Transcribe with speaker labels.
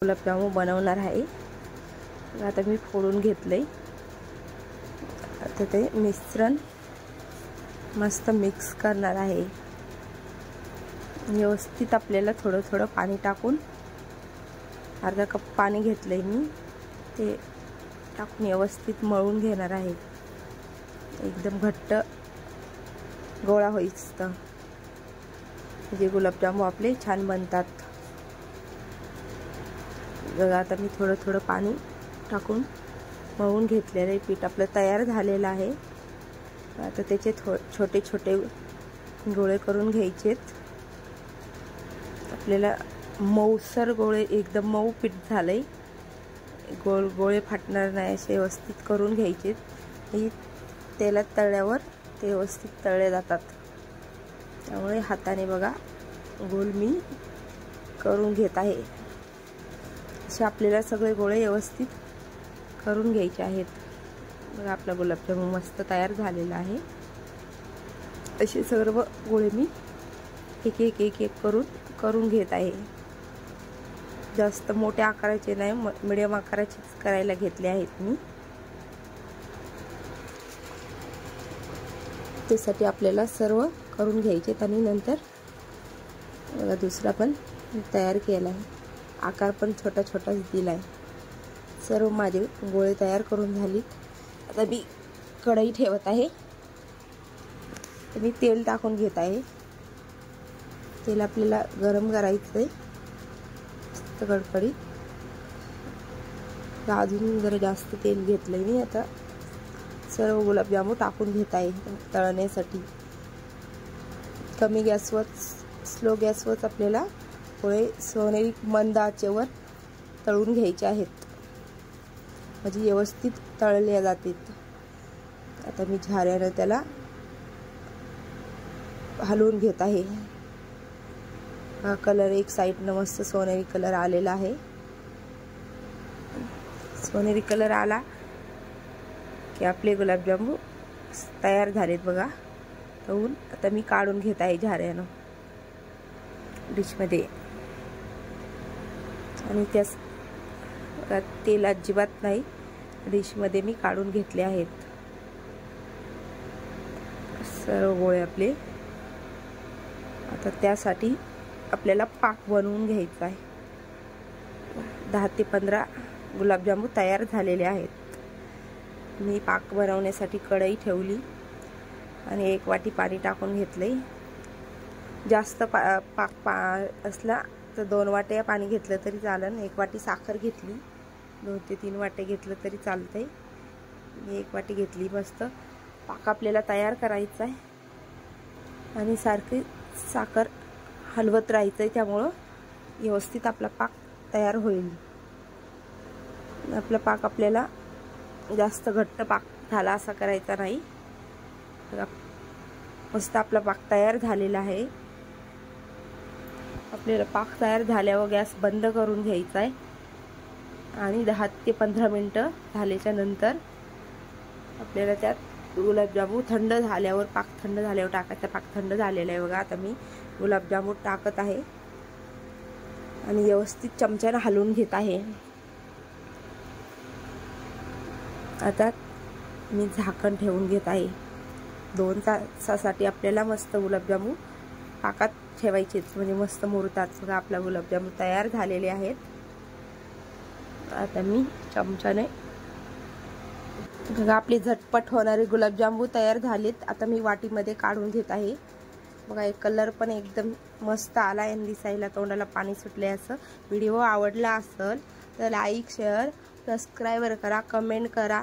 Speaker 1: गुलाबजामुन बनवणार आहे। आता मी फोडून घेतले। आता ते मिश्रण मस्त मिक्स करणार आहे। व्यवस्थित आपल्याला थोडं थोडं पाणी टाकून अर्धा कप पाणी घेतले मी, ते टाकून व्यवस्थित मळून घेणार आहे। एकदम घट्ट गोळा होईस्तोवर म्हणजे गुलाबजामुन आपले छान बनतात। बघा आता मी थोडं थोडं पाणी टाकून मळून घेतलेले पीठ आपलं तयार झालेलं आहे। आता त्याचे छोटे छोटे गोळे करून घ्यायचेत। आपल्याला मऊसर गोळे, एकदम मऊ पीठ झालंय, गोळे फाटणार नाही असे व्यवस्थित करून घ्यायचेत। हे तेलात तळल्यावर ते व्यवस्थित तळले जातात, त्यामुळे हाताने बघा गोल मी करून घेत आहे। असे आपल्याला सगळे गोळे व्यवस्थित करून घ्यायचे आहेत। बघा आपला गुलाबजामुन मस्त तयार झालेला आहे। असे सर्व गोळे मी एक एक एक एक करून घेत आहे। जास्त मोठ्या आकाराचे नाही, मीडियम आकाराचेच करायला घेतले आहेत मी। त्यासाठी आपल्याला सर्व करून घ्यायचे आणि नंतर बघा दुसरा पण तयार केला आहे। आकार पण छोटा छोटाच दिलाय। सर्व माझे गोळे तयार करून झालीत। आता मी कढई ठेवत आहे। मी तेल टाकून घेत आहे। तेल आपल्याला गरम करायचंय मस्त कडकडीत। अजून जरा जास्त तेल घेतलंय मी। आता सर्व गुलाबजामुन टाकून घेत आहे तळण्यासाठी। कमी गॅसवर, स्लो गॅसवर आपल्याला गोळे सोनेरी मंद आचेवर तळून घ्यायचे आहेत, म्हणजे व्यवस्थित तळले जातात। आता मी झाऱ्याने त्याला हलवून घेत आहे। हा कलर एक साइडने मस्त सोनेरी कलर आलेला आहे। सोनेरी कलर आला की आपले गुलाबजामुन तयार झालेत बघा तळून। आता मी काढून घेत आहे झाऱ्याने डिश मध्ये, आणि त्यास तेल अजिबात नाही, डिश मध्ये मी काढून घेतले आहेत सर्व गोळे आपले। आता त्यासाठी आपल्याला पाक बनवून घ्यायचा आहे। 10 ते 15 गुलाबजामुन तयार झालेले आहेत। मी पाक बनवण्यासाठी कढई ठेवली आणि 1 वाटी पाणी टाकून घेतले। जास्त पाक असला तर 2 वाट्या पाणी घेतलं तरी चालेल। 1 वाटी साखर घेतली, 2 ते 3 वाटे घेतलं तरी चालतंय। मी 1 वाटी घेतली। मस्त पाक आपल्याला तयार करायचा आहे आणि सारखी साखर हलवत राहायचंय, त्यामुळं व्यवस्थित आपला पाक तयार होईल। आपला पाक आपल्याला जास्त घट्ट पाक झाला असा करायचा नाही। मस्त आपला पाक तयार झालेला आहे। आपल्याला पाक तयार झाल्यावर गॅस बंद करून घ्यायचा आहे आणि 10 ते 15 मिनिटं झाल्याच्या नंतर आपल्याला त्यात गुलाबजामुन थंड झाल्यावर, पाक थंड झाल्यावर टाकायचा। पाक थंड झालेला आहे बघा। आता मी गुलाबजामुन टाकत आहे आणि व्यवस्थित चमच्याने हलवून घेत आहे। आता मी झाकण ठेवून घेत आहे। 2 तासासाठी आपल्याला मस्त गुलाबजामुन पाकात ठेवायचे, म्हणजे मस्त मुरतात बघा। आपला गुलाबजामुन तयार झालेले आहेत। आता मी चमच्याने बघा आपले झटपट होणारे गुलाबजामुन तयार झालेत। आता मी वाटीमध्ये काढून घेत आहे। बघा एक कलर पण एकदम मस्त आला आणि दिसायला तोंडाला पाणी सुटले असं। व्हिडिओ आवडला असेल तर लाईक, शेअर, सबस्क्राईब करा, कमेंट करा।